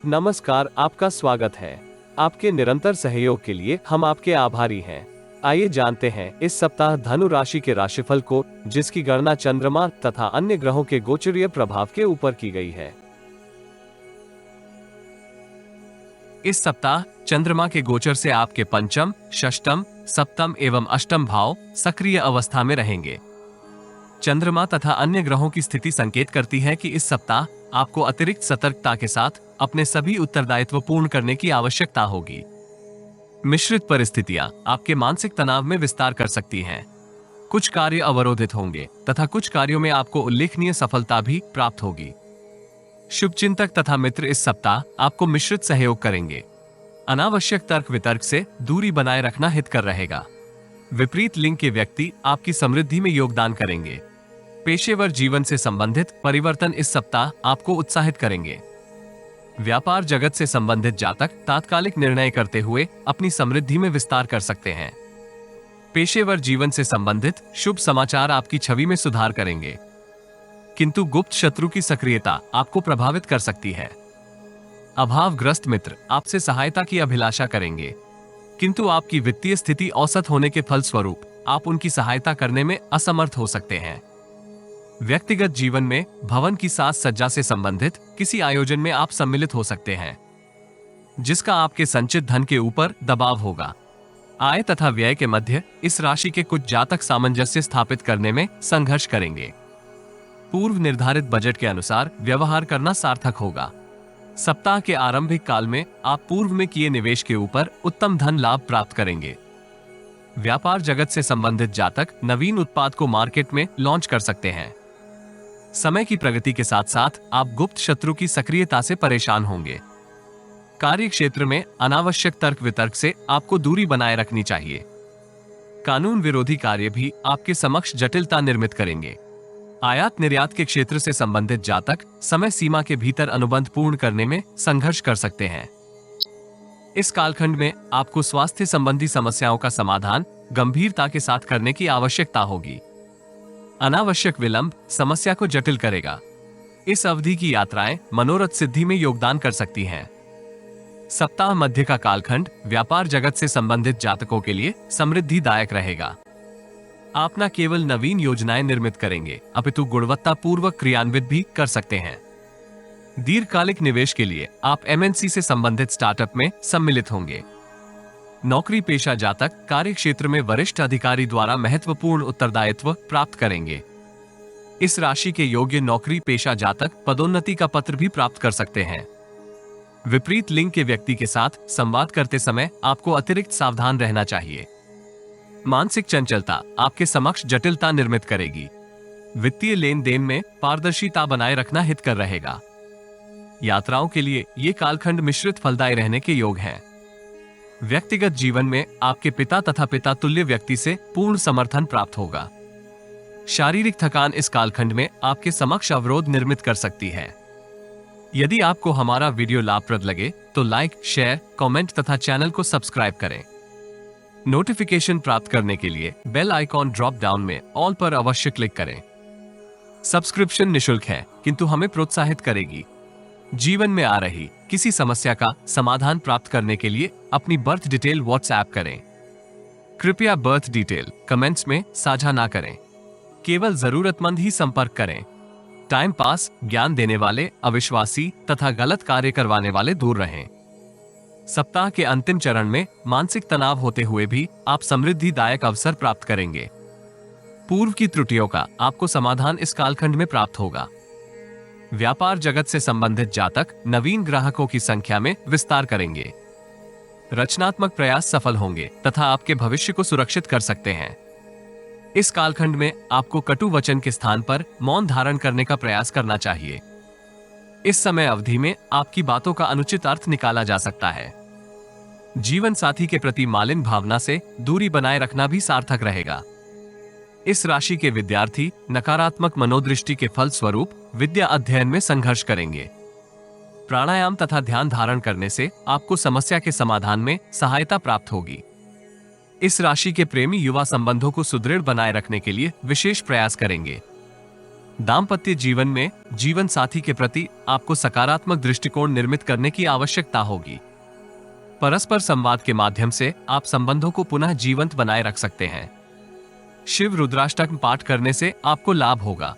नमस्कार, आपका स्वागत है। आपके निरंतर सहयोग के लिए हम आपके आभारी हैं। आइए जानते हैं इस सप्ताह धनु राशि के राशिफल को, जिसकी गणना चंद्रमा तथा अन्य ग्रहों के गोचरीय प्रभाव के ऊपर की गई है। इस सप्ताह चंद्रमा के गोचर से आपके पंचम, षष्टम, सप्तम एवं अष्टम भाव सक्रिय अवस्था में रहेंगे। चंद्रमा तथा अन्य ग्रहों की स्थिति संकेत करती है कि इस सप्ताह आपको अतिरिक्त सतर्कता के साथ अपने सभी उत्तरदायित्व पूर्ण करने की आवश्यकता होगी। मिश्रित परिस्थितियां आपके मानसिक तनाव में विस्तार कर सकती हैं। कुछ कार्य अवरोधित होंगे तथा कुछ कार्यों में आपको उल्लेखनीय सफलता भी प्राप्त होगी। शुभचिंतक तथा मित्र इस सप्ताह आपको मिश्रित सहयोग करेंगे। अनावश्यक तर्क वितर्क से दूरी बनाए रखना हितकर रहेगा। विपरीत लिंग के व्यक्ति आपकी समृद्धि में योगदान करेंगे। पेशेवर जीवन से संबंधित परिवर्तन इस सप्ताह आपको उत्साहित करेंगे। व्यापार जगत से संबंधित जातक तात्कालिक निर्णय करते हुए अपनी समृद्धि में विस्तार कर सकते हैं। पेशेवर जीवन से संबंधित शुभ समाचार आपकी छवि में सुधार करेंगे, किंतु गुप्त शत्रु की सक्रियता आपको प्रभावित कर सकती है। अभावग्रस्त मित्र आपसे सहायता की अभिलाषा करेंगे, किंतु आपकी वित्तीय स्थिति औसत होने के फलस्वरूप आप उनकी सहायता करने में असमर्थ हो सकते हैं। व्यक्तिगत जीवन में भवन की साज सज्जा से संबंधित किसी आयोजन में आप सम्मिलित हो सकते हैं, जिसका आपके संचित धन के ऊपर दबाव होगा। आय तथा व्यय के मध्य इस राशि के कुछ जातक सामंजस्य स्थापित करने में संघर्ष करेंगे। पूर्व निर्धारित बजट के अनुसार व्यवहार करना सार्थक होगा। सप्ताह के आरंभिक काल में आप पूर्व में किए निवेश के ऊपर उत्तम धन लाभ प्राप्त करेंगे। व्यापार जगत से संबंधित जातक नवीन उत्पाद को मार्केट में लॉन्च कर सकते हैं। समय की प्रगति के साथ साथ आप गुप्त शत्रु की सक्रियता से परेशान होंगे। कार्य क्षेत्र में अनावश्यक तर्क वितर्क से आपको दूरी बनाए रखनी चाहिए। कानून विरोधी कार्य भी आपके समक्ष जटिलता निर्मित करेंगे। आयात निर्यात के क्षेत्र से संबंधित जातक समय सीमा के भीतर अनुबंध पूर्ण करने में संघर्ष कर सकते हैं। इस कालखंड में आपको स्वास्थ्य संबंधी समस्याओं का समाधान गंभीरता के साथ करने की आवश्यकता होगी। अनावश्यक विलंब समस्या को जटिल करेगा। इस अवधि की यात्राएं मनोरथ सिद्धि में योगदान कर सकती हैं। सप्ताह मध्य का कालखंड व्यापार जगत से संबंधित जातकों के लिए समृद्धिदायक रहेगा। आप न केवल नवीन योजनाएं निर्मित करेंगे, अपितु गुणवत्तापूर्वक क्रियान्वित भी कर सकते हैं। दीर्घकालिक निवेश के लिए आप एमएनसी से संबंधित स्टार्टअप में सम्मिलित होंगे। नौकरी पेशा जातक कार्य क्षेत्र में वरिष्ठ अधिकारी द्वारा महत्वपूर्ण उत्तरदायित्व प्राप्त करेंगे। इस राशि के योग्य नौकरी पेशा जातक पदोन्नति का पत्र भी प्राप्त कर सकते हैं। विपरीत लिंग के व्यक्ति के साथ संवाद करते समय आपको अतिरिक्त सावधान रहना चाहिए। मानसिक चंचलता आपके समक्ष जटिलता निर्मित करेगी। वित्तीय लेन देन में पारदर्शिता बनाए रखना हितकर रहेगा। यात्राओं के लिए ये कालखंड मिश्रित फलदायी रहने के योग हैं। व्यक्तिगत जीवन में आपके पिता तथा पिता तुल्य व्यक्ति से पूर्ण समर्थन प्राप्त होगा। शारीरिक थकान इस कालखंड में आपके समक्ष अवरोध निर्मित कर सकती है। यदि आपको हमारा वीडियो लाभप्रद लगे तो लाइक, शेयर, कमेंट तथा चैनल को सब्सक्राइब करें। नोटिफिकेशन प्राप्त करने के लिए बेल आइकॉन ड्रॉप डाउन में ऑल पर अवश्य क्लिक करें। सब्सक्रिप्शन निशुल्क है, किंतु हमें प्रोत्साहित करेगी। जीवन में आ रही किसी समस्या का समाधान प्राप्त करने के लिए अपनी बर्थ डिटेल व्हाट्सएप करें। कृपया बर्थ डिटेल कमेंट्स में साझा ना करें। केवल जरूरतमंद ही संपर्क करें। टाइम पास, ज्ञान देने वाले, अविश्वासी तथा गलत कार्य करवाने वाले दूर रहें। सप्ताह के अंतिम चरण में मानसिक तनाव होते हुए भी आप समृद्धिदायक अवसर प्राप्त करेंगे। पूर्व की त्रुटियों का आपको समाधान इस कालखंड में प्राप्त होगा। व्यापार जगत से संबंधित जातक नवीन ग्राहकों की संख्या में विस्तार करेंगे। रचनात्मक प्रयास सफल होंगे तथा आपके भविष्य को सुरक्षित कर सकते हैं। इस कालखंड में आपको कटु वचन के स्थान पर मौन धारण करने का प्रयास करना चाहिए। इस समय अवधि में आपकी बातों का अनुचित अर्थ निकाला जा सकता है। जीवन साथी के प्रति मालिन भावना से दूरी बनाए रखना भी सार्थक रहेगा। इस राशि के विद्यार्थी नकारात्मक मनोदृष्टि के फल स्वरूप विद्या अध्ययन में संघर्ष करेंगे। प्राणायाम तथा ध्यान धारण करने से आपको समस्या के समाधान में सहायता प्राप्त होगी। इस राशि के प्रेमी युवा संबंधों को सुदृढ़ बनाए रखने के लिए विशेष प्रयास करेंगे। दाम्पत्य जीवन में जीवन साथी के प्रति आपको सकारात्मक दृष्टिकोण निर्मित करने की आवश्यकता होगी। परस्पर संवाद के माध्यम से आप संबंधों को पुनः जीवंत बनाए रख सकते हैं। शिव रुद्राष्टक पाठ करने से आपको लाभ होगा।